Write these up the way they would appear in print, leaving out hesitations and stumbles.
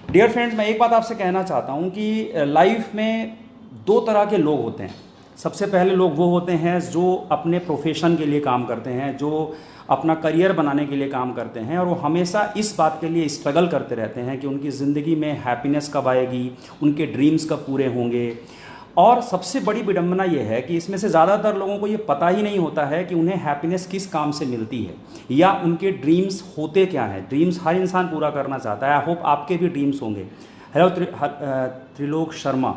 Dear friends, मैं एक बात आपसे कहना चाहता हूँ कि लाइफ में दो तरह के लोग होते हैं। सबसे पहले लोग वो होते हैं जो अपने प्रोफेशन के लिए काम करते हैं, जो अपना करियर बनाने के लिए काम करते हैं, और वो हमेशा इस बात के लिए स्ट्रगल करते रहते हैं कि उनकी ज़िंदगी में हैप्पीनेस कब आएगी, उनके ड्रीम्स कब पूरे होंगे। और सबसे बड़ी विडंबना ये है कि इसमें से ज़्यादातर लोगों को ये पता ही नहीं होता है कि उन्हें हैप्पीनेस किस काम से मिलती है या उनके ड्रीम्स होते क्या हैं। ड्रीम्स हर इंसान पूरा करना चाहता है। आई होप आपके भी ड्रीम्स होंगे। हेलो त्रिलोक शर्मा।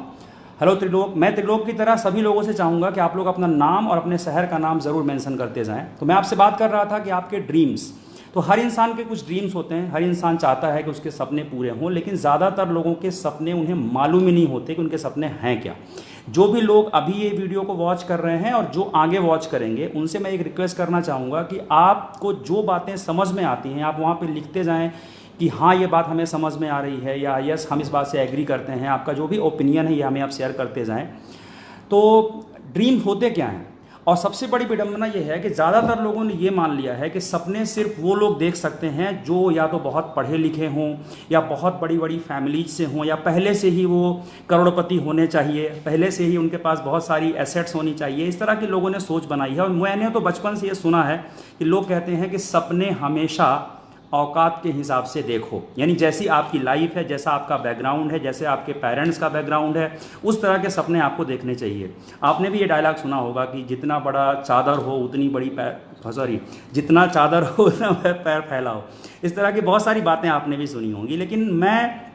हेलो त्रिलोक। मैं त्रिलोक की तरह सभी लोगों से चाहूँगा कि आप लोग अपना नाम और अपने शहर का नाम ज़रूर मेंशन करते जाएं। तो मैं आपसे बात कर रहा था कि आपके ड्रीम्स, तो हर इंसान के कुछ ड्रीम्स होते हैं। हर इंसान चाहता है कि उसके सपने पूरे हों, लेकिन ज़्यादातर लोगों के सपने उन्हें मालूम ही नहीं होते कि उनके सपने हैं क्या। जो भी लोग अभी ये वीडियो को वॉच कर रहे हैं और जो आगे वॉच करेंगे, उनसे मैं एक रिक्वेस्ट करना चाहूँगा कि आपको जो बातें समझ में आती हैं आप वहाँ पे लिखते जाएं कि हाँ ये बात हमें समझ में आ रही है, या यस हम इस बात से एग्री करते हैं। आपका जो भी ओपिनियन है ये हमें आप शेयर करते जाएं। तो ड्रीम होते क्या हैं? और सबसे बड़ी विडंबना ये है कि ज़्यादातर लोगों ने ये मान लिया है कि सपने सिर्फ वो लोग देख सकते हैं जो या तो बहुत पढ़े लिखे हों, या बहुत बड़ी बड़ी फैमिलीज से हों, या पहले से ही वो करोड़पति होने चाहिए, पहले से ही उनके पास बहुत सारी एसेट्स होनी चाहिए। इस तरह के लोगों ने सोच बनाई है। और मैंने तो बचपन से ये सुना है कि लोग कहते हैं कि सपने हमेशा औकात के हिसाब से देखो, यानी जैसी आपकी लाइफ है, जैसा आपका बैकग्राउंड है, जैसे आपके पेरेंट्स का बैकग्राउंड है, उस तरह के सपने आपको देखने चाहिए। आपने भी ये डायलॉग सुना होगा कि जितना बड़ा चादर हो उतनी बड़ी जितना चादर हो उतना पैर फैलाओ। इस तरह की बहुत सारी बातें आपने भी सुनी होंगी, लेकिन मैं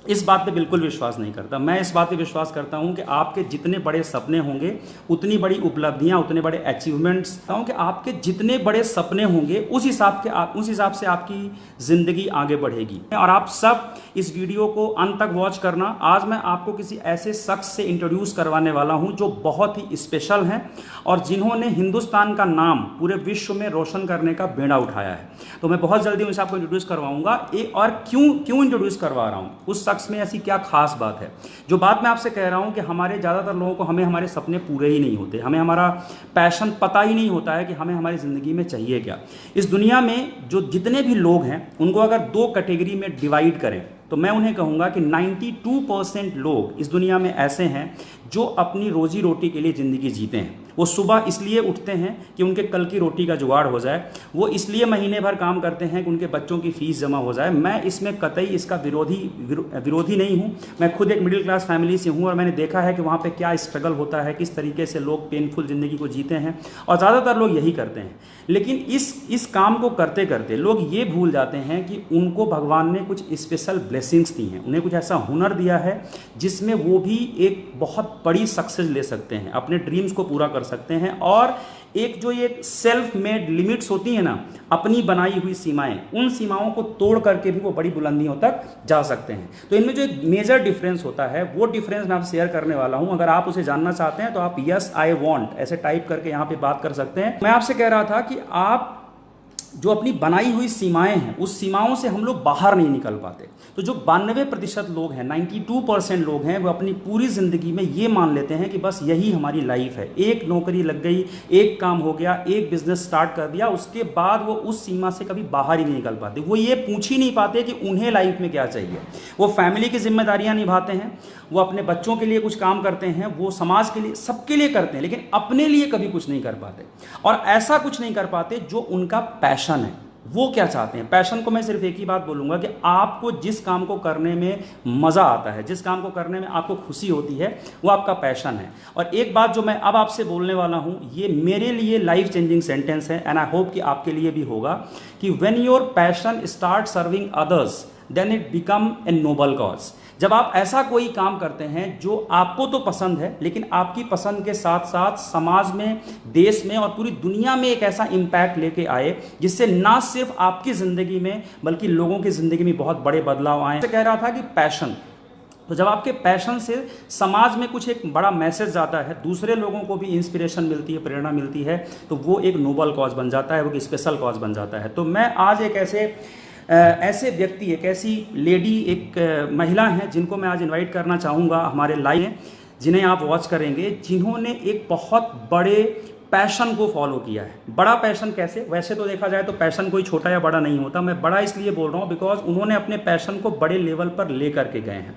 इस बात पे बिल्कुल विश्वास नहीं करता। मैं इस बात पे विश्वास करता हूँ कि आपके जितने बड़े सपने होंगे उतनी बड़ी उपलब्धियाँ, उतने बड़े अचीवमेंट्स, कि आपके जितने बड़े सपने होंगे उस हिसाब से आपकी ज़िंदगी आगे बढ़ेगी। और आप सब इस वीडियो को अंत तक वॉच करना। आज मैं आपको किसी ऐसे शख्स से इंट्रोड्यूस करवाने वाला हूँ जो बहुत ही स्पेशल हैं और जिन्होंने हिंदुस्तान का नाम पूरे विश्व में रोशन करने का बेड़ा उठाया है। तो मैं बहुत जल्दी उनसे आपको इंट्रोड्यूस करवाऊंगा। और क्यों इंट्रोड्यूस करवा रहा हूँ, उस शख्स में ऐसी क्या खास बात है। जो बात मैं आपसे कह रहा हूँ कि हमारे ज़्यादातर लोगों को हमारे सपने पूरे ही नहीं होते, हमें हमारा पैशन पता ही नहीं होता है कि हमें हमारी ज़िंदगी में चाहिए क्या। इस दुनिया में जो जितने भी लोग हैं उनको अगर दो कैटेगरी में डिवाइड करें तो मैं उन्हें कहूँगा कि 92% लोग इस दुनिया में ऐसे हैं जो अपनी रोजी रोटी के लिए ज़िंदगी जीते हैं। वो सुबह इसलिए उठते हैं कि उनके कल की रोटी का जुगाड़ हो जाए, वो इसलिए महीने भर काम करते हैं कि उनके बच्चों की फ़ीस जमा हो जाए। मैं इसमें कतई इसका विरोधी नहीं हूँ। मैं खुद एक मिडिल क्लास फैमिली से हूँ और मैंने देखा है कि वहाँ पे क्या स्ट्रगल होता है, किस तरीके से लोग पेनफुल ज़िंदगी को जीते हैं, और ज़्यादातर लोग यही करते हैं। लेकिन इस काम को करते करते लोग ये भूल जाते हैं कि उनको भगवान ने कुछ स्पेशल ब्लेसिंग्स दी हैं, उन्हें कुछ ऐसा हुनर दिया है जिसमें वो भी एक बहुत बड़ी सक्सेस ले सकते हैं, अपने ड्रीम्स को पूरा कर सकते हैं। और एक जो ये सेल्फ मेड लिमिट्स होती हैं ना, अपनी बनाई हुई सीमाएं, उन सीमाओं को तोड़ करके भी वो बड़ी बुलंदियों तक जा सकते हैं। तो इनमें जो एक मेजर डिफरेंस होता है वो डिफरेंस मैं आपसे शेयर करने वाला हूं। अगर आप उसे जानना चाहते हैं तो आप यस आई वांट ऐसे टाइप करके यहाँ पे बात कर सकते हैं। मैं आपसे कह रहा था कि आप जो अपनी बनाई हुई सीमाएं हैं उस सीमाओं से हम लोग बाहर नहीं निकल पाते। तो जो 92% लोग हैं, 92% लोग हैं, वो अपनी पूरी ज़िंदगी में ये मान लेते हैं कि बस यही हमारी लाइफ है। एक नौकरी लग गई, एक काम हो गया, एक बिजनेस स्टार्ट कर दिया, उसके बाद वो उस सीमा से कभी बाहर ही नहीं निकल पाते। वो ये पूछ ही नहीं पाते कि उन्हें लाइफ में क्या चाहिए। वो फैमिली की जिम्मेदारियाँ निभाते हैं, वो अपने बच्चों के लिए कुछ काम करते हैं, वो समाज के लिए, सबके लिए करते हैं, लेकिन अपने लिए कभी कुछ नहीं कर पाते। और ऐसा कुछ नहीं कर पाते जो उनका पैशन है। वो क्या चाहते हैं? पैशन को मैं सिर्फ एक ही बात बोलूँगा कि आपको जिस काम को करने में मज़ा आता है, जिस काम को करने में आपको खुशी होती है, वो आपका पैशन है। और एक बात जो मैं अब आपसे बोलने वाला हूँ, ये मेरे लिए लाइफ चेंजिंग सेंटेंस है, एंड आई होप कि आपके लिए भी होगा, कि when your passion start serving others then it become a noble cause. जब आप ऐसा कोई काम करते हैं जो आपको तो पसंद है, लेकिन आपकी पसंद के साथ साथ समाज में, देश में और पूरी दुनिया में एक ऐसा इम्पैक्ट लेके आए जिससे ना सिर्फ आपकी ज़िंदगी में बल्कि लोगों की ज़िंदगी में बहुत बड़े बदलाव आए। कह रहा था कि पैशन, तो जब आपके पैशन से समाज में कुछ एक बड़ा मैसेज जाता है, दूसरे लोगों को भी इंस्पिरेशन मिलती है, प्रेरणा मिलती है, तो वो एक नोबल कॉज बन जाता है, वो एक स्पेशल कॉज बन जाता है। तो मैं आज एक ऐसे व्यक्ति, एक ऐसी लेडी, एक महिला हैं जिनको मैं आज इनवाइट करना चाहूँगा हमारे लाइव में, जिन्हें आप वॉच करेंगे, जिन्होंने एक बहुत बड़े पैशन को फॉलो किया है। बड़ा पैशन कैसे? वैसे तो देखा जाए तो पैशन कोई छोटा या बड़ा नहीं होता, मैं बड़ा इसलिए बोल रहा हूँ बिकॉज उन्होंने अपने पैशन को बड़े लेवल पर ले करके गए हैं।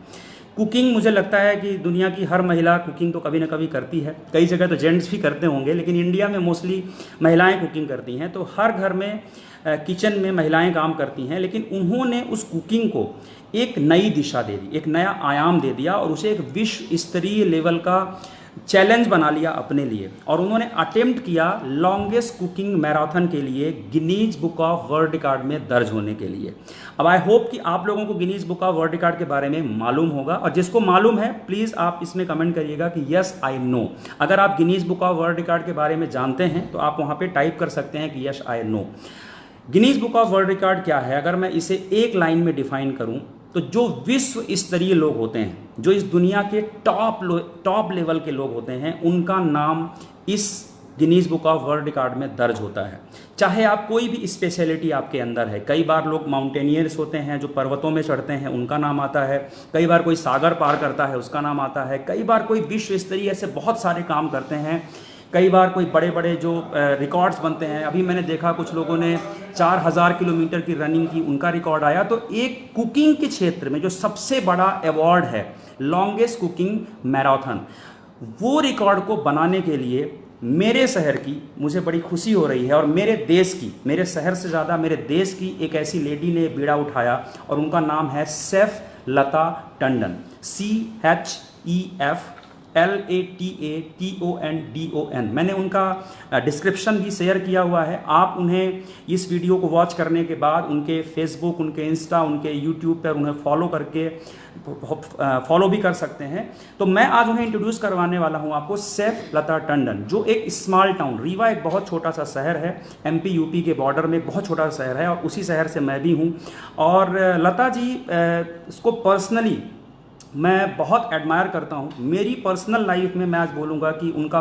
कुकिंग, मुझे लगता है कि दुनिया की हर महिला कुकिंग तो कभी ना कभी करती है, कई जगह तो जेंट्स भी करते होंगे, लेकिन इंडिया में मोस्टली महिलाएं कुकिंग करती हैं। तो हर घर में किचन में महिलाएं काम करती हैं, लेकिन उन्होंने उस कुकिंग को एक नई दिशा दे दी, एक नया आयाम दे दिया और उसे एक विश्व स्तरीय लेवल का चैलेंज बना लिया अपने लिए। और उन्होंने अटेम्प्ट किया लॉन्गेस्ट कुकिंग मैराथन के लिए Guinness book of world record में दर्ज होने के लिए। अब आई होप कि आप लोगों को Guinness book of world record के बारे में मालूम होगा, और जिसको मालूम है प्लीज़ आप इसमें कमेंट करिएगा कि यस आई नो। अगर आप Guinness book of world record के बारे में जानते हैं तो आप वहाँ पर टाइप कर सकते हैं कि yes I know. Guinness book of world record क्या है? अगर मैं इसे एक लाइन में डिफाइन करूं तो जो विश्व स्तरीय लोग होते हैं, जो इस दुनिया के टॉप लेवल के लोग होते हैं, उनका नाम इस Guinness book of world record में दर्ज होता है। चाहे आप कोई भी स्पेशलिटी आपके अंदर है, कई बार लोग माउंटेनियर्स होते हैं जो पर्वतों में चढ़ते हैं, उनका नाम आता है, कई बार कोई सागर पार करता है उसका नाम आता है, कई बार कोई विश्व स्तरीय ऐसे बहुत सारे काम करते हैं, कई बार कोई बड़े बड़े जो रिकॉर्ड्स बनते हैं। अभी मैंने देखा कुछ लोगों ने 4000 किलोमीटर की रनिंग की, उनका रिकॉर्ड आया। तो एक कुकिंग के क्षेत्र में जो सबसे बड़ा अवार्ड है लॉन्गेस्ट कुकिंग मैराथन, वो रिकॉर्ड को बनाने के लिए मेरे शहर की मुझे बड़ी खुशी हो रही है, और मेरे देश की, मेरे शहर से ज़्यादा मेरे देश की एक ऐसी लेडी ने बीड़ा उठाया और उनका नाम है शेफ लता टंडन, CHEF मैंने उनका डिस्क्रिप्शन भी शेयर किया हुआ है। आप उन्हें इस वीडियो को वॉच करने के बाद उनके फेसबुक, उनके इंस्टा, उनके यूट्यूब पर उन्हें फॉलो करके फॉलो भी कर सकते हैं। तो मैं आज उन्हें इंट्रोड्यूस करवाने वाला हूं आपको शेफ लता टंडन, जो एक स्मॉल टाउन, रीवा एक बहुत छोटा सा शहर है, MP UP के बॉर्डर में एक बहुत छोटा सा शहर है, और उसी शहर से मैं भी हूं। और लता जी इसको पर्सनली मैं बहुत एडमायर करता हूँ। मेरी पर्सनल लाइफ में मैं आज बोलूँगा कि उनका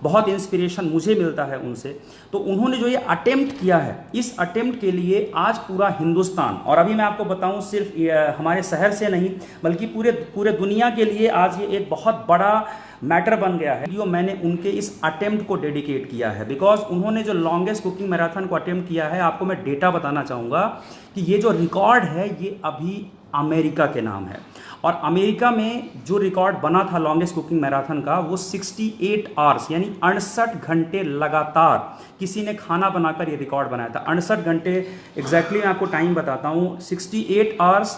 बहुत इंस्पिरेशन मुझे मिलता है उनसे। तो उन्होंने जो ये अटेम्प्ट किया है, इस अटेम्प्ट के लिए आज पूरा हिंदुस्तान, और अभी मैं आपको बताऊँ सिर्फ हमारे शहर से नहीं बल्कि पूरे दुनिया के लिए आज ये एक बहुत बड़ा मैटर बन गया है। जो मैंने उनके इस अटेम्प्ट को डेडिकेट किया है, बिकॉज उन्होंने जो लॉन्गेस्ट कुकिंग मैराथन को अटेम्प्ट किया है, आपको मैं डेटा बताना चाहूँगा कि ये जो रिकॉर्ड है ये अभी अमेरिका के नाम है। और अमेरिका में जो रिकॉर्ड बना था लॉन्गेस्ट कुकिंग मैराथन का, वो 68 आवर्स यानी 68 घंटे लगातार किसी ने खाना बनाकर ये रिकॉर्ड बनाया था। 68 घंटे एग्जैक्टली मैं आपको टाइम बताता हूँ। 68 आवर्स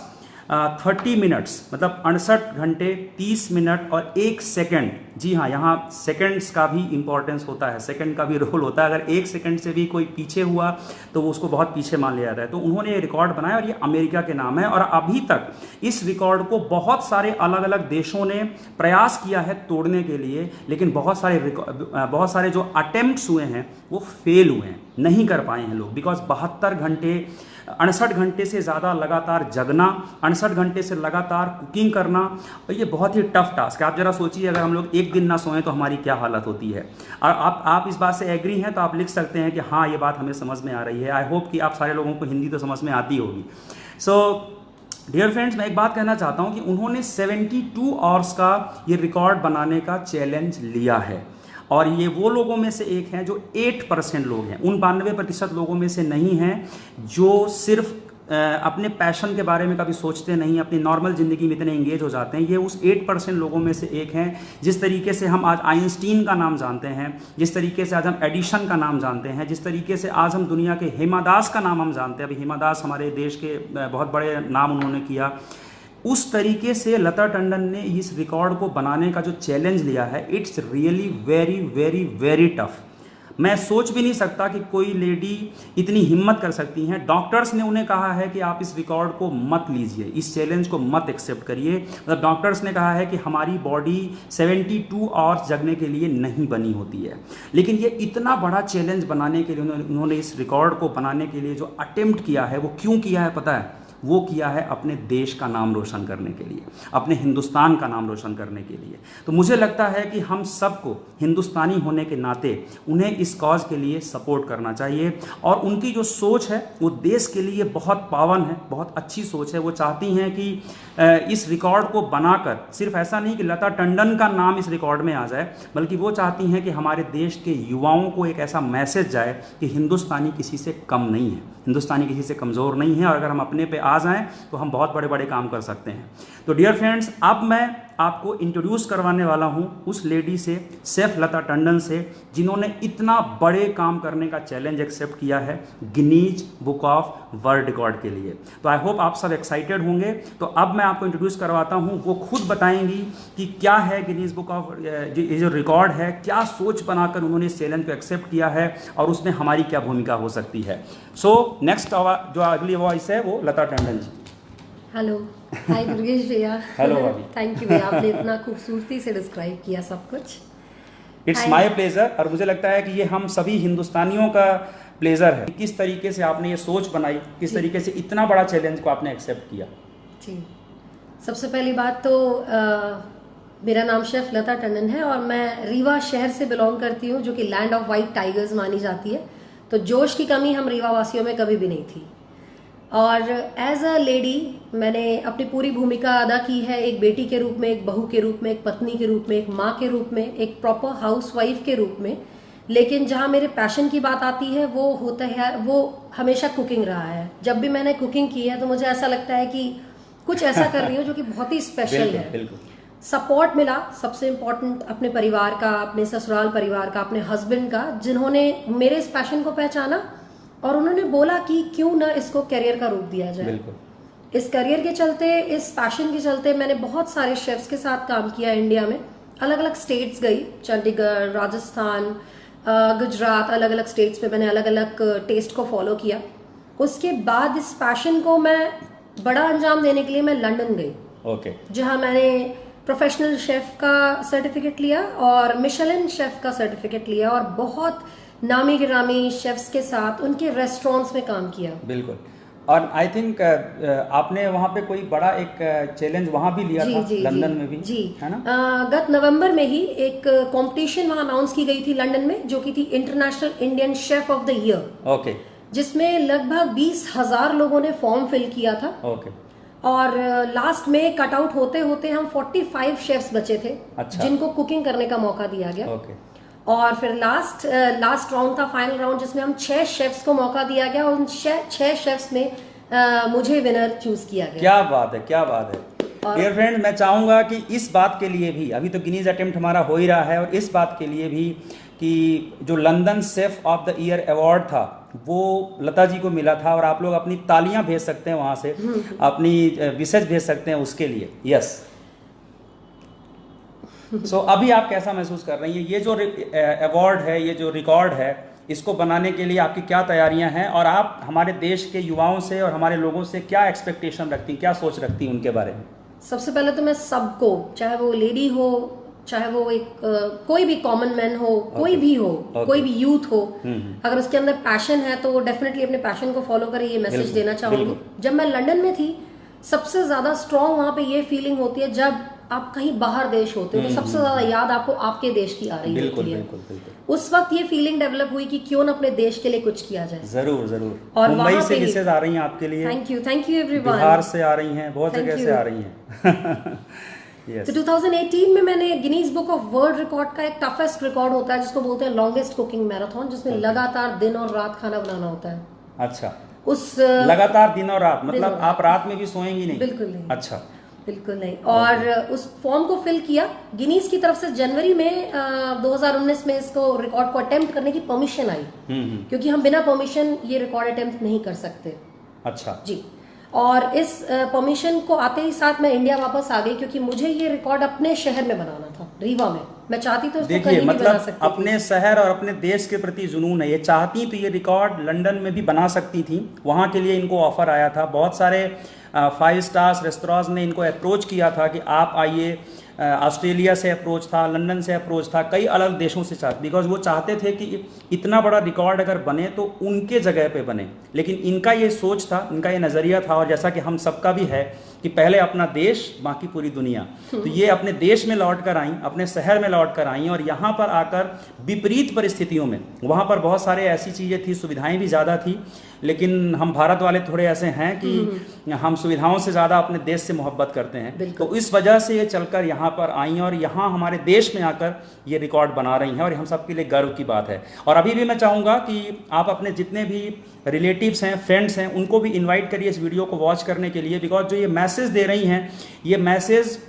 30 मिनट्स, मतलब 68 घंटे 30 मिनट और 1 सेकेंड। जी हाँ, यहाँ सेकंड्स का भी इंपॉर्टेंस होता है, सेकंड का भी रोल होता है। अगर 1 सेकंड से भी कोई पीछे हुआ तो वो उसको बहुत पीछे मान लिया जाता है। तो उन्होंने ये रिकॉर्ड बनाया और ये अमेरिका के नाम है। और अभी तक इस रिकॉर्ड को बहुत सारे अलग अलग देशों ने प्रयास किया है तोड़ने के लिए, लेकिन बहुत सारे जो अटेम्प्ट्स हुए हैं वो फेल हुए हैं, नहीं कर पाए हैं लोग। बिकॉज 68 घंटे से ज़्यादा लगातार जगना, 68 घंटे से लगातार कुकिंग करना, और ये बहुत ही टफ टास्क है। आप जरा सोचिए, अगर हम लोग एक दिन ना सोएं तो हमारी क्या हालत होती है। और आप इस बात से एग्री हैं तो आप लिख सकते हैं कि हाँ, ये बात हमें समझ में आ रही है। आई होप कि आप सारे लोगों को हिंदी तो समझ में आती होगी। सो डियर फ्रेंड्स, मैं एक बात कहना चाहता हूँ कि उन्होंने 72 आवर्स का ये रिकॉर्ड बनाने का चैलेंज लिया है, और ये वो लोगों में से एक हैं जो 8% लोग हैं, उन 92% लोगों में से नहीं हैं जो सिर्फ अपने पैशन के बारे में कभी सोचते नहीं, अपनी नॉर्मल ज़िंदगी में इतने इंगेज हो जाते हैं। ये उस 8% लोगों में से एक हैं। जिस तरीके से हम आज आइंस्टीन का नाम जानते हैं, जिस तरीके से आज हम एडिशन का नाम जानते हैं, जिस तरीके से आज हम दुनिया के हेमा दास का नाम हम जानते हैं, अभी हेमा दास हमारे देश के बहुत बड़े नाम उन्होंने किया, उस तरीके से लता टंडन ने इस रिकॉर्ड को बनाने का जो चैलेंज लिया है, it's really very very very tough. मैं सोच भी नहीं सकता कि कोई लेडी इतनी हिम्मत कर सकती हैं। डॉक्टर्स ने उन्हें कहा है कि आप इस रिकॉर्ड को मत लीजिए, इस चैलेंज को मत एक्सेप्ट करिए। मतलब डॉक्टर्स ने कहा है कि हमारी बॉडी 72 आवर्स जगने के लिए नहीं बनी होती है। लेकिन ये इतना बड़ा चैलेंज बनाने के लिए उन्होंने इस रिकॉर्ड को बनाने के लिए जो अटेम्प्ट किया है, वो क्यों किया है पता है? वो किया है अपने देश का नाम रोशन करने के लिए, अपने हिंदुस्तान का नाम रोशन करने के लिए। तो मुझे लगता है कि हम सबको हिंदुस्तानी होने के नाते उन्हें इस कॉज के लिए सपोर्ट करना चाहिए। और उनकी जो सोच है वो देश के लिए बहुत पावन है, बहुत अच्छी सोच है। वो चाहती हैं कि इस रिकॉर्ड को बनाकर सिर्फ ऐसा नहीं कि लता टंडन का नाम इस रिकॉर्ड में आ जाए, बल्कि वो चाहती हैं कि हमारे देश के युवाओं को एक ऐसा मैसेज जाए कि हिंदुस्तानी किसी से कम नहीं है, हिंदुस्तानी किसी से कमज़ोर नहीं है, और अगर हम अपने पे आ जाएं तो हम बहुत बड़े बड़े काम कर सकते हैं। तो डियर फ्रेंड्स, अब मैं आपको इंट्रोड्यूस करवाने वाला हूं उस लेडी से, शेफ लता टंडन से, जिन्होंने इतना बड़े काम करने का चैलेंज एक्सेप्ट किया है Guinness book of world record के लिए। तो आई होप आप सब एक्साइटेड होंगे। तो अब मैं आपको इंट्रोड्यूस करवाता हूं, वो खुद बताएंगी कि क्या है गिनीज बुक ऑफ, ये जो रिकॉर्ड है, क्या सोच बनाकर उन्होंने इस चैलेंज को एक्सेप्ट किया है और उसमें हमारी क्या भूमिका हो सकती है। सो नेक्स्ट जो अगली वॉइस है वो लता टंडन जी। हेलो, हाय दुर्गेश भैया। हेलो भाभी। थैंक यू भैया, आपने इतना खूबसूरती से डिस्क्राइब किया सब कुछ। It's my pleasure. और मुझे लगता है कि ये हम सभी हिंदुस्तानियों का प्लेजर है। किस तरीके से आपने ये सोच बनाई, किस तरीके से इतना बड़ा चैलेंज को आपने एक्सेप्ट किया। जी, सबसे पहली बात तो मेरा नाम शेफ लता टंडन है और मैं रीवा शहर से बिलोंग करती हूँ, जो कि लैंड ऑफ वाइट टाइगर्स मानी जाती है। तो जोश की कमी हम रीवा वासियों में कभी भी नहीं थी। और एज अ लेडी मैंने अपनी पूरी भूमिका अदा की है, एक बेटी के रूप में, एक बहू के रूप में, एक पत्नी के रूप में, एक माँ के रूप में, एक प्रॉपर हाउसवाइफ के रूप में। लेकिन जहाँ मेरे पैशन की बात आती है वो होता है, वो हमेशा कुकिंग रहा है। जब भी मैंने कुकिंग की है तो मुझे ऐसा लगता है कि कुछ ऐसा कर रही हूँ जो कि बहुत ही स्पेशल है। बिल्कुल। सपोर्ट मिला सबसे इम्पोर्टेंट अपने परिवार का, अपने ससुराल परिवार का, अपने हस्बैंड का, जिन्होंने मेरे इस पैशन को पहचाना और उन्होंने बोला कि क्यों ना इसको करियर का रूप दिया जाए। बिल्कुल। इस करियर के चलते, इस पैशन के चलते मैंने बहुत सारे शेफ्स के साथ काम किया इंडिया में। अलग अलग स्टेट्स गई, चंडीगढ़, राजस्थान, गुजरात, अलग अलग स्टेट्स में मैंने अलग अलग टेस्ट को फॉलो किया। उसके बाद इस पैशन को मैं बड़ा अंजाम देने के लिए मैं लंदन गई। ओके। जहाँ मैंने प्रोफेशनल शेफ का सर्टिफिकेट लिया और मिशेलिन शेफ का सर्टिफिकेट लिया और बहुत नामी गिरामी शेफ्स के साथ उनके रेस्टोरेंट्स में काम किया। बिल्कुल। और आई थिंक आपने वहाँ पे कोई बड़ा एक चैलेंज वहाँ भी लिया था, लंदन में भी, जी है ना? गत नवंबर में ही एक कंपटीशन वहाँ अनाउंस की गई थी लंदन में, जो कि थी international Indian chef of the year. Okay. जिसमें लगभग 20,000 लोगों ने फॉर्म फिल किया था। ओके। और लास्ट में कट आउट होते होते हम 45 शेफ्स बचे थे। अच्छा। जिनको कुकिंग करने का मौका दिया गया। ओके। और फिर लास्ट राउंड था, फाइनल राउंड, जिसमें हम 6 शेफ्स को मौका दिया गया और उन 6 शेफ्स में मुझे विनर चूज किया गया। क्या बात है, क्या बात है। डियर फ्रेंड, मैं चाहूँगा कि इस बात के लिए भी, अभी तो गिनीज अटेम्प्ट हमारा हो ही रहा है, और इस बात के लिए भी कि जो London chef of the year award था वो लता जी को मिला था, और आप लोग अपनी तालियां भेज सकते हैं वहाँ से, अपनी विशेष भेज सकते हैं उसके लिए। यस। सो अभी आप कैसा महसूस कर रही हैं? ये जो अवार्ड है, ये जो रिकॉर्ड है, इसको बनाने के लिए आपकी क्या तैयारियां हैं, और आप हमारे देश के युवाओं से और हमारे लोगों से क्या एक्सपेक्टेशन रखती हैं, क्या सोच रखती हैं उनके बारे में? सबसे पहले तो मैं सबको, चाहे वो लेडी हो, चाहे वो एक कोई भी कॉमन मैन हो, कोई भी हो, कोई भी यूथ हो, अगर उसके अंदर पैशन है तो वो डेफिनेटली अपने पैशन को फॉलो करे, ये मैसेज देना चाहूंगी। जब मैं लंदन में थी, सबसे ज्यादा स्ट्रॉन्ग वहां पे ये फीलिंग होती है जब आप कहीं बाहर देश होते हो तो सबसे ज्यादा याद आपको आपके देश की आ रही होती है। बिल्कुल। उस वक्त ये फीलिंग डेवलप हुई कि क्यों ना अपने देश के लिए कुछ किया जाए। जरूर जरूर। और मुंबई से मैसेज आ रही हैं आपके लिए। Thank you everyone. बिहार से आ रही हैं, बहुत जगह से आ रही हैं। Yes. तो 2018 में मैंने Guinness book of world record का एक टफेस्ट रिकॉर्ड होता है जिसको बोलते हैं लॉन्गेस्ट कुकिंग मैराथन, जिसमें लगातार दिन और रात खाना बनाना होता है। अच्छा। उस लगातार दिन और रात, मतलब आप रात में भी सोएंगी नहीं? बिल्कुल नहीं। अच्छा। बिल्कुल नहीं। और उस फॉर्म को फिल किया गिनीज की तरफ से। जनवरी में 2019 में इसको रिकॉर्ड को अटेम्प्ट करने की परमिशन आई, क्योंकि हम बिना परमिशन ये रिकॉर्ड अटेम्प्ट नहीं कर सकते। अच्छा जी। और इस परमिशन को आते ही साथ मैं इंडिया वापस आ गई, क्योंकि मुझे ये रिकॉर्ड अपने शहर में बनाना था, रीवा में। मैं चाहती तो इसको देखिए कहीं भी बना मतलब सकती थी। अपने शहर और अपने देश के प्रति जुनून है, ये चाहती तो ये रिकॉर्ड लंदन में भी बना सकती थी, वहाँ के लिए इनको ऑफर आया था, बहुत सारे 5 स्टार्स रेस्टोरेंट्स ने इनको अप्रोच किया था कि आप आइए, ऑस्ट्रेलिया से अप्रोच था, लंदन से अप्रोच था, कई अलग देशों से चाहते, बिकॉज वो चाहते थे कि इतना बड़ा रिकॉर्ड अगर बने तो उनके जगह पे बने, लेकिन इनका ये सोच था, इनका ये नज़रिया था, और जैसा कि हम सबका भी है कि पहले अपना देश बाकी पूरी दुनिया, तो ये अपने देश में लौट कर आईं, अपने शहर में लौट कर आईं, और यहाँ पर आकर विपरीत परिस्थितियों में, वहाँ पर बहुत सारे ऐसी चीज़ें थी, सुविधाएं भी ज़्यादा थी, लेकिन हम भारत वाले थोड़े ऐसे हैं कि हम सुविधाओं से ज़्यादा अपने देश से मोहब्बत करते हैं, तो इस वजह से ये चलकर यहाँ पर आई और यहाँ हमारे देश में आकर ये रिकॉर्ड बना रही हैं, और हम सबके लिए गर्व की बात है। और अभी भी मैं चाहूँगा कि आप अपने जितने भी रिलेटिव्स हैं, फ्रेंड्स हैं, उनको भी इनवाइट करिए इस वीडियो को वॉच करने के लिए, बिकॉज जो ये मैसेज दे रही हैं, ये मैसेज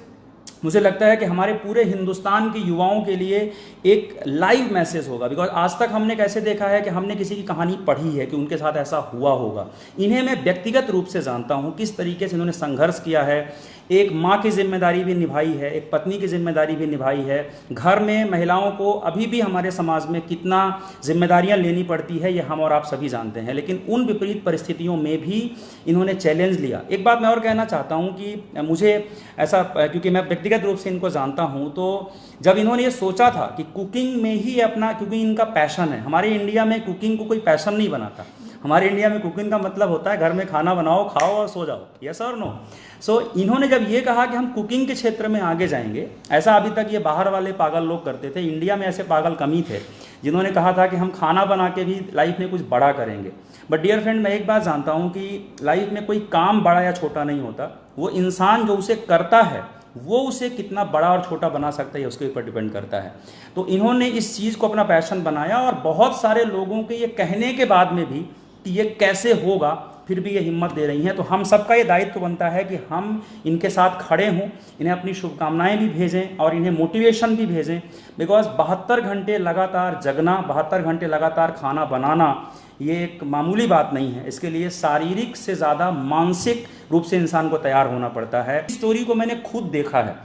मुझे लगता है कि हमारे पूरे हिंदुस्तान के युवाओं के लिए एक लाइव मैसेज होगा, बिकॉज आज तक हमने कैसे देखा है कि हमने किसी की कहानी पढ़ी है कि उनके साथ ऐसा हुआ होगा, इन्हें मैं व्यक्तिगत रूप से जानता हूँ किस तरीके से इन्होंने संघर्ष किया है, एक माँ की जिम्मेदारी भी निभाई है, एक पत्नी की जिम्मेदारी भी निभाई है, घर में महिलाओं को अभी भी हमारे समाज में कितना जिम्मेदारियां लेनी पड़ती है ये हम और आप सभी जानते हैं, लेकिन उन विपरीत परिस्थितियों में भी इन्होंने चैलेंज लिया। एक बात मैं और कहना चाहता हूं कि मुझे ऐसा, क्योंकि मैं व्यक्तिगत रूप से इनको जानता हूं, तो जब इन्होंने ये सोचा था कि कुकिंग में ही अपना, क्योंकि इनका पैशन है, हमारे इंडिया में कुकिंग को कोई पैशन नहीं बनाता, हमारे इंडिया में कुकिंग का मतलब होता है घर में खाना बनाओ, खाओ और सो जाओ, यस और नो। सो इन्होंने जब ये कहा कि हम कुकिंग के क्षेत्र में आगे जाएंगे, ऐसा अभी तक ये बाहर वाले पागल लोग करते थे, इंडिया में ऐसे पागल कम ही थे जिन्होंने कहा था कि हम खाना बना के भी लाइफ में कुछ बड़ा करेंगे। बट डियर फ्रेंड, मैं एक बात जानता हूँ कि लाइफ में कोई काम बड़ा या छोटा नहीं होता, वो इंसान जो उसे करता है वो उसे कितना बड़ा और छोटा बना सकता है उसके ऊपर डिपेंड करता है। तो इन्होंने इस चीज़ को अपना पैशन बनाया, और बहुत सारे लोगों के ये कहने के बाद में भी कि ये कैसे होगा, फिर भी ये हिम्मत दे रही हैं। तो हम सबका ये दायित्व बनता है कि हम इनके साथ खड़े हों, इन्हें अपनी शुभकामनाएं भी भेजें और इन्हें मोटिवेशन भी भेजें, बिकॉज 72 घंटे लगातार जगना, 72 घंटे लगातार खाना बनाना ये एक मामूली बात नहीं है, इसके लिए शारीरिक से ज़्यादा मानसिक रूप से इंसान को तैयार होना पड़ता है। इस स्टोरी को मैंने खुद देखा है,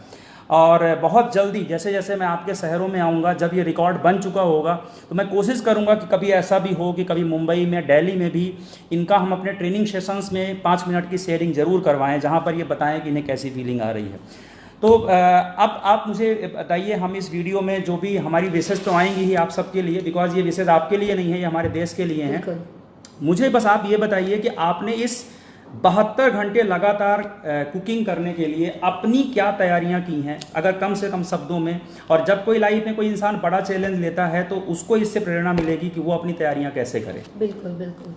और बहुत जल्दी जैसे जैसे मैं आपके शहरों में आऊँगा, जब ये रिकॉर्ड बन चुका होगा, तो मैं कोशिश करूँगा कि कभी ऐसा भी हो कि कभी मुंबई में, दिल्ली में भी इनका हम अपने ट्रेनिंग सेशंस में 5 मिनट की शेयरिंग ज़रूर करवाएं, जहाँ पर ये बताएं कि इन्हें कैसी फीलिंग आ रही है। तो अब आप मुझे बताइए, हम इस वीडियो में जो भी हमारी विशेष तो आएंगी ही आप सबके लिए, बिकॉज ये विशेष आपके लिए नहीं है, ये हमारे देश के लिए हैं। मुझे बस आप ये बताइए कि आपने इस 72 घंटे लगातार कुकिंग करने के लिए अपनी क्या तैयारियां की हैं, अगर कम से कम शब्दों में, और जब कोई लाइफ में कोई इंसान बड़ा चैलेंज लेता है तो उसको इससे प्रेरणा मिलेगी कि वो अपनी तैयारियां कैसे करे। बिल्कुल बिल्कुल।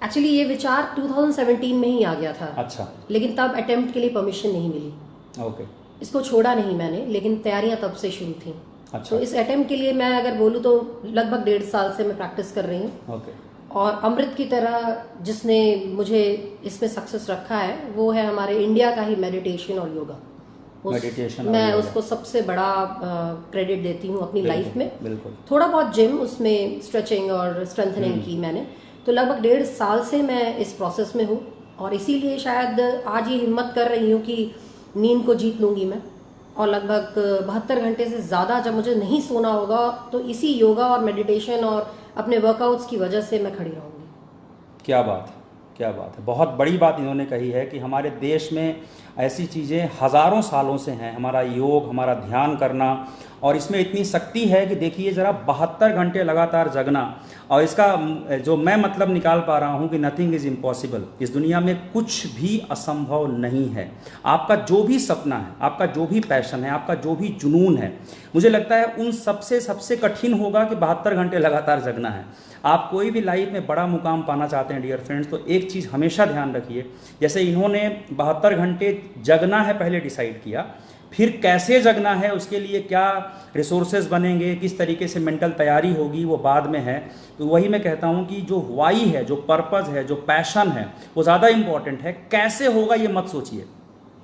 एक्चुअली ये विचार 2017 में ही आ गया था। अच्छा। लेकिन तब अटेम्प्ट के लिए परमिशन नहीं मिली। ओके। इसको छोड़ा नहीं मैंने, लेकिन तैयारियां तब से शुरू थी। अच्छा। तो इस अटेम्प्ट के लिए मैं अगर बोलूँ तो लगभग 1.5 साल से मैं प्रैक्टिस कर रही हूँ। ओके। और अमृत की तरह जिसने मुझे इसमें सक्सेस रखा है वो है हमारे इंडिया का ही मेडिटेशन और योगा। मैं उसको सबसे बड़ा क्रेडिट देती हूँ अपनी लाइफ में। बिल्कुल। थोड़ा बहुत जिम, उसमें स्ट्रेचिंग और स्ट्रेंथनिंग की मैंने, तो लगभग 1.5 साल से मैं इस प्रोसेस में हूँ, और इसीलिए शायद आज ये हिम्मत कर रही हूँ कि नींद को जीत लूँगी मैं, और लगभग 72 घंटे से ज़्यादा जब मुझे नहीं सोना होगा तो इसी योगा और मेडिटेशन और अपने वर्कआउट्स की वजह से मैं खड़ी रहूँगी। क्या बात है, क्या बात है, बहुत बड़ी बात इन्होंने कही है कि हमारे देश में ऐसी चीज़ें हज़ारों सालों से हैं, हमारा योग, हमारा ध्यान करना, और इसमें इतनी शक्ति है कि देखिए ज़रा 72 घंटे लगातार जगना, और इसका जो मैं मतलब निकाल पा रहा हूँ कि नथिंग इज़ इम्पॉसिबल, इस दुनिया में कुछ भी असंभव नहीं है। आपका जो भी सपना है, आपका जो भी पैशन है, आपका जो भी जुनून है, मुझे लगता है उन सबसे कठिन होगा कि 72 घंटे लगातार जगना है। आप कोई भी लाइफ में बड़ा मुकाम पाना चाहते हैं डियर फ्रेंड्स, तो एक चीज़ हमेशा ध्यान रखिए, जैसे इन्होंने 72 घंटे जगना है पहले डिसाइड किया, फिर कैसे जगना है, उसके लिए क्या रिसोर्सेज बनेंगे, किस तरीके से मेंटल तैयारी होगी, वो बाद में है। तो वही मैं कहता हूँ कि जो वाई है, जो पर्पज़ है, जो पैशन है, वो ज़्यादा इम्पॉर्टेंट है। कैसे होगा ये मत सोचिए।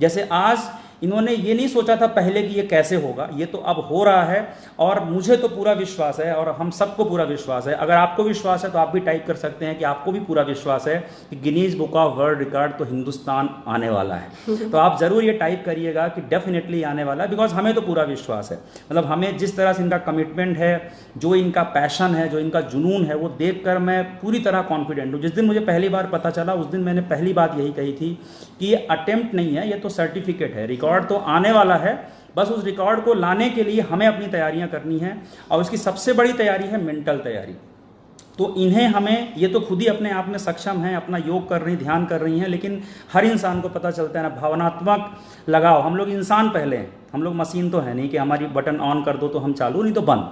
जैसे आज इन्होंने ये नहीं सोचा था पहले कि ये कैसे होगा, ये तो अब हो रहा है और मुझे तो पूरा विश्वास है और हम सबको पूरा विश्वास है। अगर आपको विश्वास है तो आप भी टाइप कर सकते हैं कि आपको भी पूरा विश्वास है कि Guinness book of world record तो हिंदुस्तान आने वाला है। तो आप ज़रूर ये टाइप करिएगा कि डेफिनेटली आने वाला है, बिकॉज हमें तो पूरा विश्वास है। मतलब हमें जिस तरह से इनका कमिटमेंट है, जो इनका पैशन है, जो इनका जुनून है, वो देखकर मैं पूरी तरह कॉन्फिडेंट हूँ। जिस दिन मुझे पहली बार पता चला उस दिन मैंने पहली बात यही कही थी कि ये अटेम्प्ट नहीं है, ये तो सर्टिफिकेट है। रिकॉर्ड तो आने वाला है, बस उस रिकॉर्ड को लाने के लिए हमें अपनी तैयारियां करनी है और उसकी सबसे बड़ी तैयारी है मेंटल तैयारी। तो इन्हें हमें, ये तो खुद ही अपने आप में सक्षम हैं, अपना योग कर रही, ध्यान कर रही हैं, लेकिन हर इंसान को पता चलता है ना, भावनात्मक लगाव। हम लोग इंसान पहले हैं, हम लोग मशीन तो है नहीं कि हमारी बटन ऑन कर दो तो हम चालू, नहीं तो बंद।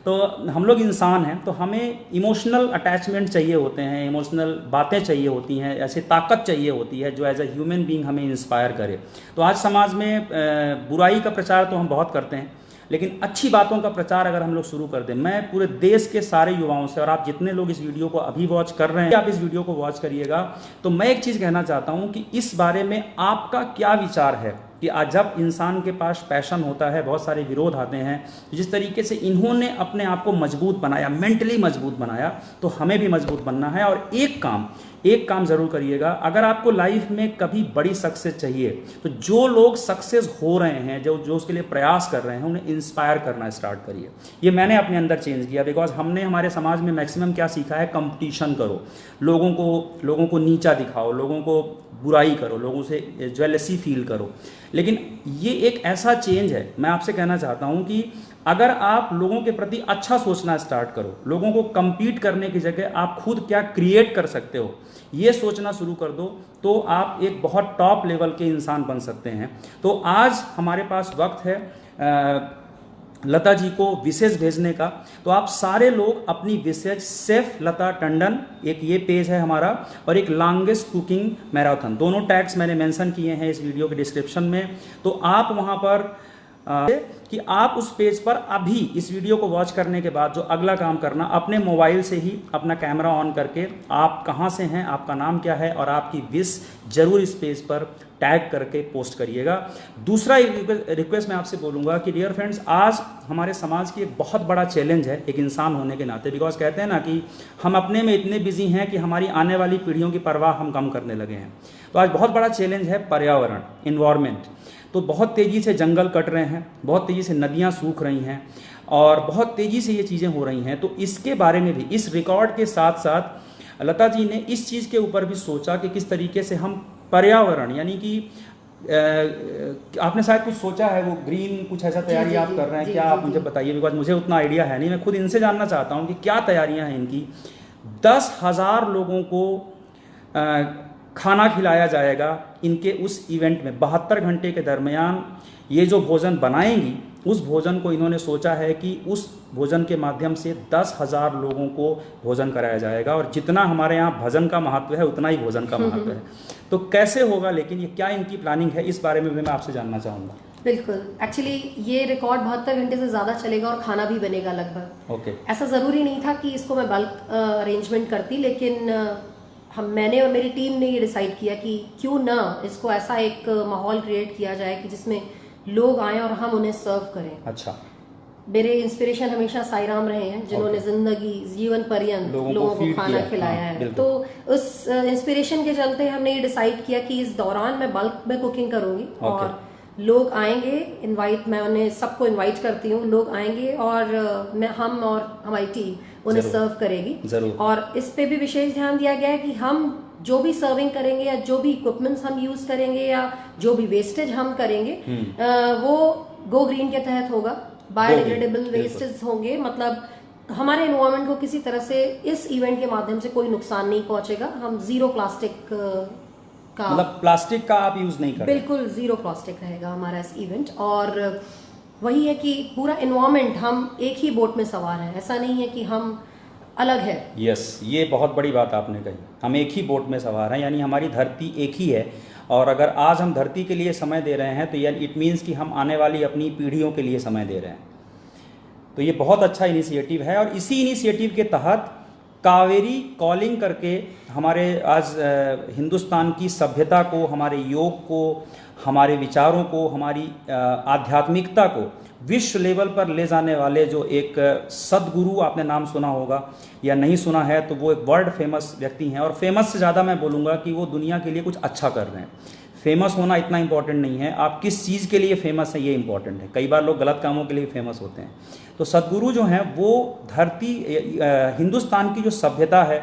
तो हम लोग इंसान हैं, तो हमें इमोशनल अटैचमेंट चाहिए होते हैं, इमोशनल बातें चाहिए होती हैं, ऐसी ताकत चाहिए होती है जो एज अ ह्यूमन बीइंग हमें इंस्पायर करे। तो आज समाज में बुराई का प्रचार तो हम बहुत करते हैं, लेकिन अच्छी बातों का प्रचार अगर हम लोग शुरू कर दें, मैं पूरे देश के सारे युवाओं से, और आप जितने लोग इस वीडियो को अभी वॉच कर रहे हैं, आप इस वीडियो को वॉच करिएगा, तो मैं एक चीज़ कहना चाहता हूं कि इस बारे में आपका क्या विचार है कि आज जब इंसान के पास पैशन होता है, बहुत सारे विरोध आते हैं, जिस तरीके से इन्होंने अपने आप को मजबूत बनाया, मेंटली मजबूत बनाया, तो हमें भी मजबूत बनना है। और एक काम जरूर करिएगा, अगर आपको लाइफ में कभी बड़ी सक्सेस चाहिए तो जो लोग सक्सेस हो रहे हैं, जो उसके लिए प्रयास कर रहे हैं, उन्हें इंस्पायर करना स्टार्ट करिए। ये मैंने अपने अंदर चेंज किया, बिकॉज हमने हमारे समाज में मैक्सिमम क्या सीखा है, कंपटीशन करो, लोगों को नीचा दिखाओ, लोगों को बुराई करो, लोगों से जेलसी फील करो। लेकिन ये एक ऐसा चेंज है, मैं आपसे कहना चाहता हूँ कि अगर आप लोगों के प्रति अच्छा सोचना स्टार्ट करो, लोगों को compete करने की जगह आप खुद क्या क्रिएट कर सकते हो, ये सोचना शुरू कर दो, तो आप एक बहुत टॉप लेवल के इंसान बन सकते हैं। तो आज हमारे पास वक्त है लता जी को विशेष भेजने का, तो आप सारे लोग अपनी विशेष शेफ लता टंडन, एक ये पेज है हमारा, और एक लॉन्गेस्ट कुकिंग मैराथन, दोनों टैग्स मैंने मेंशन किए हैं इस वीडियो के डिस्क्रिप्शन में। तो आप वहां पर कि आप उस पेज पर अभी इस वीडियो को वॉच करने के बाद जो अगला काम करना, अपने मोबाइल से ही अपना कैमरा ऑन करके आप कहाँ से हैं, आपका नाम क्या है और आपकी विश जरूर इस पेज पर टैग करके पोस्ट करिएगा। दूसरा रिक्वेस्ट मैं आपसे बोलूँगा कि डियर फ्रेंड्स, आज हमारे समाज की एक बहुत बड़ा चैलेंज है एक इंसान होने के नाते, बिकॉज कहते हैं ना कि हम अपने में इतने बिजी हैं कि हमारी आने वाली पीढ़ियों की परवाह हम कम करने लगे हैं। तो आज बहुत बड़ा चैलेंज है पर्यावरण, इन्वायरमेंट। तो बहुत तेज़ी से जंगल कट रहे हैं, बहुत तेज़ी से नदियाँ सूख रही हैं और बहुत तेज़ी से ये चीज़ें हो रही हैं। तो इसके बारे में भी, इस रिकॉर्ड के साथ साथ लता जी ने इस चीज़ के ऊपर भी सोचा कि किस तरीके से हम पर्यावरण, यानी कि आपने शायद कुछ सोचा है, वो ग्रीन कुछ ऐसा तैयारी आप कर रहे हैं, क्या आप मुझे बताइए, बिकॉज मुझे उतना आइडिया है नहीं, मैं खुद इनसे जानना चाहता हूँ कि क्या तैयारियाँ हैं इनकी। 10,000 लोगों को खाना खिलाया जाएगा इनके उस इवेंट में। 72 घंटे के दरमियान ये जो भोजन बनाएंगी, उस भोजन को इन्होंने सोचा है कि उस भोजन के माध्यम से 10,000 लोगों को भोजन कराया जाएगा। और जितना हमारे यहाँ भजन का महत्व है उतना ही भोजन का महत्व है। तो कैसे होगा, लेकिन ये क्या इनकी प्लानिंग है, इस बारे में भी मैं आपसे जानना चाहूँगा। बिल्कुल, एक्चुअली ये रिकॉर्ड 72 घंटे से ज़्यादा चलेगा और खाना भी बनेगा लगभग। ओके। ऐसा ज़रूरी नहीं था कि इसको मैं बल्क अरेंजमेंट करती, लेकिन मैंने और मेरी टीम ने ये डिसाइड किया कि क्यों ना इसको ऐसा एक माहौल क्रिएट किया जाए कि जिसमें लोग आएँ और हम उन्हें सर्व करें। अच्छा। मेरे इंस्पिरेशन हमेशा साईं राम रहे हैं, जिन्होंने जिंदगी जीवन पर्यंत लोगों को खाना खिलाया है। तो उस इंस्पिरेशन के चलते हमने ये डिसाइड किया कि इस दौरान मैं बल्क में कुकिंग करूंगी और लोग आएंगे, मैं उन्हें सबको इनवाइट करती हूँ, लोग आएंगे और हम और हमारी टीम उन्हें सर्व करेगी। और इस पे भी विशेष ध्यान दिया गया है कि हम जो भी सर्विंग करेंगे या जो भी इक्विपमेंट्स हम यूज करेंगे या जो भी वेस्टेज हम करेंगे वो गो ग्रीन के तहत होगा, बायोडिग्रेडेबल वेस्टेज होंगे, मतलब हमारे एनवायरनमेंट को किसी तरह से इस इवेंट के माध्यम से कोई नुकसान नहीं पहुंचेगा। हम जीरो प्लास्टिक का, मतलब प्लास्टिक का आप यूज नहीं करेंगे, बिल्कुल जीरो प्लास्टिक रहेगा हमारा इस इवेंट। और वही है कि पूरा एनवायरनमेंट, हम एक ही बोट में सवार हैं, ऐसा नहीं है कि हम अलग है। यस, ये बहुत बड़ी बात आपने कही, हम एक ही बोट में सवार हैं, यानी हमारी धरती एक ही है। और अगर आज हम धरती के लिए समय दे रहे हैं तो यानी इट मीन्स कि हम आने वाली अपनी पीढ़ियों के लिए समय दे रहे हैं। तो ये बहुत अच्छा इनिशिएटिव है और इसी इनिशिएटिव के तहत कावेरी कॉलिंग करके हमारे आज हिंदुस्तान की सभ्यता को, हमारे योग को, हमारे विचारों को, हमारी आध्यात्मिकता को विश्व लेवल पर ले जाने वाले जो एक सदगुरु, आपने नाम सुना होगा या नहीं सुना है तो वो एक वर्ल्ड फेमस व्यक्ति हैं। और फेमस से ज़्यादा मैं बोलूँगा कि वो दुनिया के लिए कुछ अच्छा कर रहे हैं। फेमस होना इतना इंपॉर्टेंट नहीं है, आप किस चीज़ के लिए फेमस है ये इंपॉर्टेंट है। कई बार लोग गलत कामों के लिए फेमस होते हैं। तो सदगुरु जो हैं वो धरती, हिंदुस्तान की जो सभ्यता है,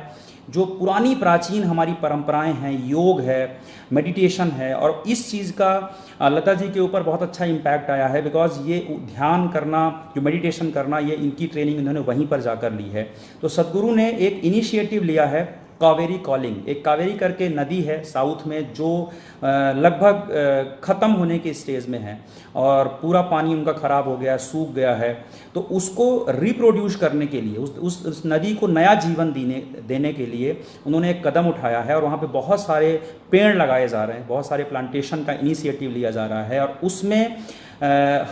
जो पुरानी प्राचीन हमारी परंपराएं हैं, योग है, मेडिटेशन है, और इस चीज़ का लता जी के ऊपर बहुत अच्छा इम्पैक्ट आया है। बिकॉज ये ध्यान करना, जो मेडिटेशन करना, ये इनकी ट्रेनिंग इन्होंने वहीं पर जाकर ली है। तो सदगुरु ने एक इनिशिएटिव लिया है कावेरी कॉलिंग। एक कावेरी करके नदी है साउथ में जो लगभग ख़त्म होने के स्टेज में है और पूरा पानी उनका ख़राब हो गया, सूख गया है। तो उसको रिप्रोड्यूस करने के लिए, उस नदी को नया जीवन देने के लिए उन्होंने एक कदम उठाया है और वहाँ पे बहुत सारे पेड़ लगाए जा रहे हैं, बहुत सारे प्लांटेशन का इनिशिएटिव लिया जा रहा है। और उसमें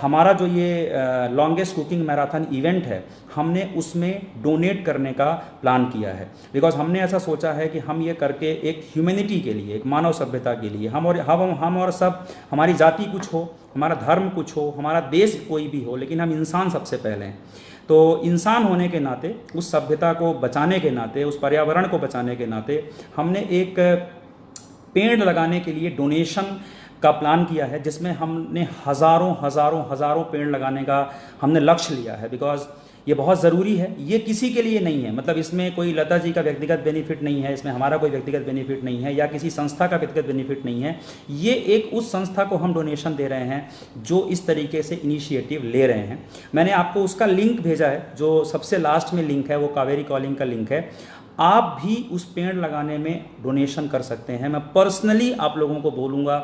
हमारा जो ये लॉन्गेस्ट कुकिंग मैराथन इवेंट है, हमने उसमें डोनेट करने का प्लान किया है। बिकॉज हमने ऐसा सोचा है कि हम ये करके एक ह्यूमैनिटी के लिए, एक मानव सभ्यता के लिए, हम और सब, हमारी जाति कुछ हो, हमारा धर्म कुछ हो, हमारा देश कोई भी हो, लेकिन हम इंसान सबसे पहले हैं। तो इंसान होने के नाते, उस सभ्यता को बचाने के नाते, उस पर्यावरण को बचाने के नाते हमने एक पेड़ लगाने के लिए डोनेशन का प्लान किया है, जिसमें हमने हज़ारों पेड़ लगाने का हमने लक्ष्य लिया है। बिकॉज ये बहुत ज़रूरी है। ये किसी के लिए नहीं है, मतलब इसमें कोई लता जी का व्यक्तिगत बेनिफिट नहीं है, इसमें हमारा कोई व्यक्तिगत बेनिफिट नहीं है, या किसी संस्था का व्यक्तिगत बेनिफिट नहीं है। ये एक उस संस्था को हम डोनेशन दे रहे हैं जो इस तरीके से इनिशिएटिव ले रहे हैं। मैंने आपको उसका लिंक भेजा है, जो सबसे लास्ट में लिंक है वो कावेरी कॉलिंग का लिंक है। आप भी उस पेड़ लगाने में डोनेशन कर सकते हैं। मैं पर्सनली आप लोगों को बोलूँगा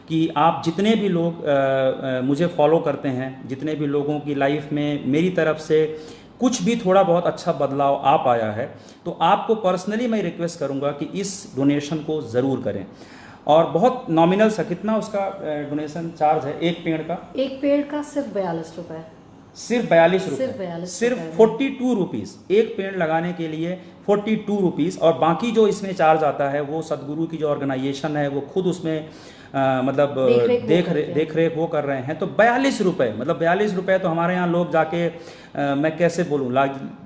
कि आप जितने भी लोग मुझे फॉलो करते हैं, जितने भी लोगों की लाइफ में मेरी तरफ से कुछ भी थोड़ा बहुत अच्छा बदलाव आ पाया है, तो आपको पर्सनली मैं रिक्वेस्ट करूंगा कि इस डोनेशन को ज़रूर करें। और बहुत नॉमिनल सा, कितना उसका डोनेशन चार्ज है एक पेड़ का? एक पेड़ का सिर्फ 42 रुपये। सिर्फ 42 रुपये, सिर्फ 42 रुपीज़ एक पेड़ लगाने के लिए, 42 रुपीज़। और बाकी जो इसमें चार्ज आता है वो सदगुरु की जो ऑर्गेनाइजेशन है वो खुद उसमें मतलब देख रेख वो कर रहे हैं। तो 42 रुपये, मतलब 42 रुपये तो हमारे यहाँ लोग जाके मैं कैसे बोलूँ,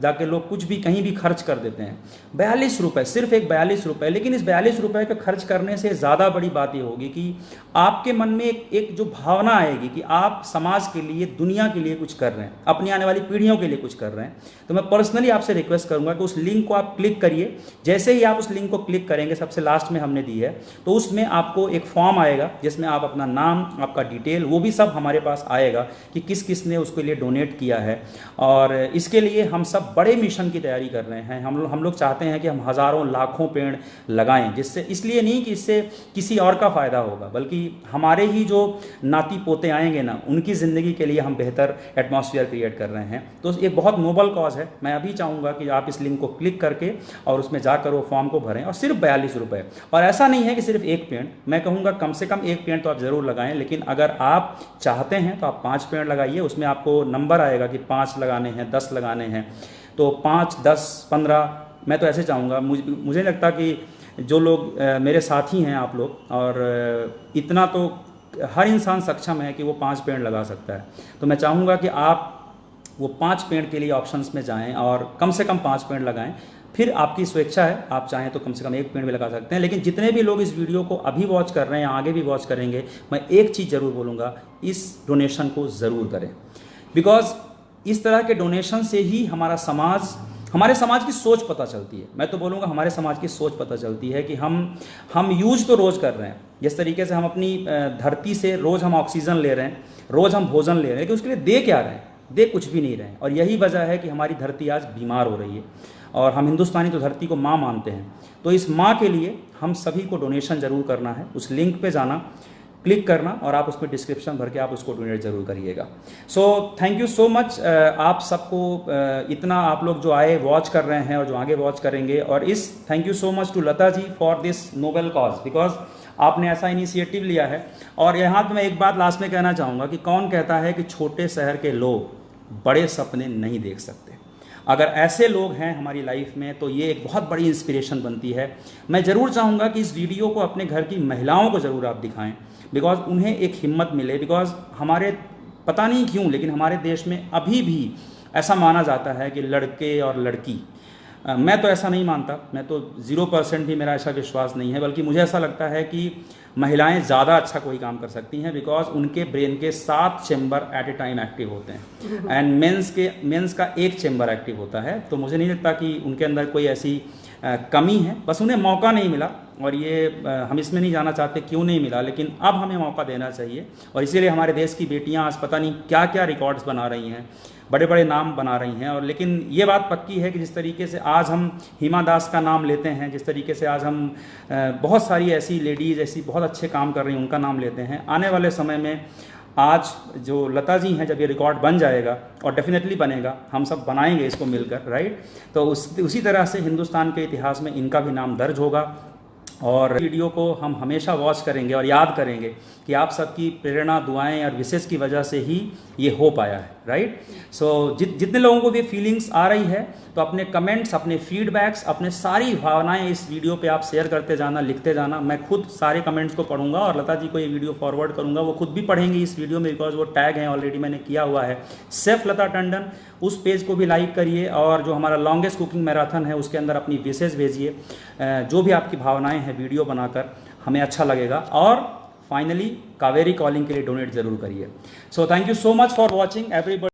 जाके लोग कुछ भी कहीं भी खर्च कर देते हैं। 42 रुपये, सिर्फ एक 42 रुपये। लेकिन इस 42 रुपये पे खर्च करने से ज़्यादा बड़ी बात ये होगी कि आपके मन में एक जो भावना आएगी कि आप समाज के लिए, दुनिया के लिए कुछ कर रहे हैं, अपनी आने वाली पीढ़ियों के लिए कुछ कर रहे हैं। तो मैं पर्सनली आपसे रिक्वेस्ट करूँगा कि उस लिंक को आप क्लिक करिए। जैसे ही आप उस लिंक को क्लिक करेंगे, सबसे लास्ट में हमने दी है, तो उसमें आपको एक फॉर्म आएगा जिसमें आप अपना नाम, आपका डिटेल, वो भी सब हमारे पास आएगा कि किस किस ने उसके लिए डोनेट किया है। और इसके लिए हम सब बड़े मिशन की तैयारी कर रहे हैं। हम लोग चाहते हैं कि हम हज़ारों लाखों पेड़ लगाएं, जिससे, इसलिए नहीं कि इससे किसी और का फ़ायदा होगा, बल्कि हमारे ही जो नाती पोते आएंगे ना, उनकी ज़िंदगी के लिए हम बेहतर एटमॉस्फेयर क्रिएट कर रहे हैं। तो एक बहुत नोबल कॉज है। मैं अभी चाहूँगा कि आप इस लिंक को क्लिक करके और उसमें जाकर वो फॉर्म को भरें। और सिर्फ 42 रुपये। और ऐसा नहीं है कि सिर्फ एक पेड़, मैं कहूँगा कम से कम एक पेड़ तो आप ज़रूर लगाएं। लेकिन अगर आप चाहते हैं तो आप 5 पेड़ लगाइए। उसमें आपको नंबर आएगा कि 5 लगाने हैं, 10 लगाने हैं। तो 5, 10, 15, मैं तो ऐसे चाहूँगा। मुझे लगता कि जो लोग मेरे साथी हैं आप लोग, और इतना तो हर इंसान सक्षम है कि वो 5 पेड़ लगा सकता है। तो मैं चाहूँगा कि आप वो 5 पेड़ के लिए ऑप्शंस में जाएं और कम से कम 5 पेड़ लगाएं। फिर आपकी स्वेच्छा है, आप चाहें तो कम से कम एक पेड़ भी लगा सकते हैं। लेकिन जितने भी लोग इस वीडियो को अभी वॉच कर रहे हैं, आगे भी वॉच करेंगे, मैं एक चीज़ ज़रूर बोलूँगा, इस डोनेशन को ज़रूर करें। बिकॉज इस तरह के डोनेशन से ही हमारे समाज की सोच पता चलती है। मैं तो बोलूँगा हमारे समाज की सोच पता चलती है कि हम यूज तो रोज़ कर रहे हैं। जिस तरीके से हम अपनी धरती से रोज़ हम ऑक्सीजन ले रहे हैं, रोज़ हम भोजन ले रहे हैं, लेकिन उसके लिए दे क्या रहे हैं? दे कुछ भी नहीं रहे हैं। और यही वजह है कि हमारी धरती आज बीमार हो रही है। और हम हिंदुस्तानी तो धरती को माँ मानते हैं। तो इस माँ के लिए हम सभी को डोनेशन ज़रूर करना है। उस लिंक पे जाना, क्लिक करना, और आप उसमें डिस्क्रिप्शन भर के आप उसको डोनेट ज़रूर करिएगा। So thank you so much आप सबको, इतना आप लोग जो आए, वॉच कर रहे हैं और जो आगे वॉच करेंगे। और thank you so much to Lata ji for this noble cause, because आपने ऐसा इनिशिएटिव लिया है। और यहाँ तो मैं एक बात लास्ट में कहना चाहूँगा कि कौन कहता है कि छोटे शहर के लोग बड़े सपने नहीं देख सकते। अगर ऐसे लोग हैं हमारी लाइफ में तो ये एक बहुत बड़ी इंस्पिरेशन बनती है। मैं ज़रूर चाहूँगा कि इस वीडियो को अपने घर की महिलाओं को ज़रूर आप दिखाएं, बिकॉज उन्हें एक हिम्मत मिले। बिकॉज हमारे पता नहीं क्यों लेकिन हमारे देश में अभी भी ऐसा माना जाता है कि लड़के और लड़की, मैं तो ऐसा नहीं मानता, मैं तो 0% भी मेरा ऐसा विश्वास नहीं है, बल्कि मुझे ऐसा लगता है कि महिलाएं ज़्यादा अच्छा कोई काम कर सकती हैं, बिकॉज उनके ब्रेन के 7 chamber at a time active होते हैं एंड मेंस का 1 चैम्बर एक्टिव होता है। तो मुझे नहीं लगता कि उनके अंदर कोई ऐसी कमी है, बस उन्हें मौका नहीं मिला। और ये हम इसमें नहीं जाना चाहते क्यों नहीं मिला, लेकिन अब हमें मौका देना चाहिए। और इसीलिए हमारे देश की बेटियां आज पता नहीं क्या क्या रिकॉर्ड्स बना रही हैं, बड़े बड़े नाम बना रही हैं। और लेकिन ये बात पक्की है कि जिस तरीके से आज हम हिमा दास का नाम लेते हैं, जिस तरीके से आज हम बहुत सारी ऐसी लेडीज़ ऐसी बहुत अच्छे काम कर रही हैं उनका नाम लेते हैं, आने वाले समय में आज जो लता जी हैं, जब ये रिकॉर्ड बन जाएगा और डेफिनेटली बनेगा, हम सब बनाएंगे इसको मिलकर, राइट। तो उसी तरह से हिंदुस्तान के इतिहास में इनका भी नाम दर्ज होगा। और वीडियो को हम हमेशा वॉच करेंगे और याद करेंगे कि आप सबकी प्रेरणा, दुआएं और विशेष की वजह से ही ये हो पाया है, राइट। सो जितने लोगों को भी फीलिंग्स आ रही है तो अपने कमेंट्स, अपने फीडबैक्स, अपने सारी भावनाएं इस वीडियो पे आप शेयर करते जाना, लिखते जाना। मैं खुद सारे कमेंट्स को पढ़ूंगा और लता जी को ये वीडियो फॉरवर्ड करूंगा, वो खुद भी पढ़ेंगी इस वीडियो में, बिकॉज वो टैग हैं ऑलरेडी मैंने किया हुआ है शेफ लता टंडन। उस पेज को भी लाइक करिए और जो हमारा लॉन्गेस्ट कुकिंग मैराथन है उसके अंदर अपनी विशेष भेजिए। जो भी आपकी भावनाएं हैं वीडियो बनाकर, हमें अच्छा लगेगा। और फाइनली कावेरी कॉलिंग के लिए डोनेट जरूर करिए। So thank you so much for watching everybody.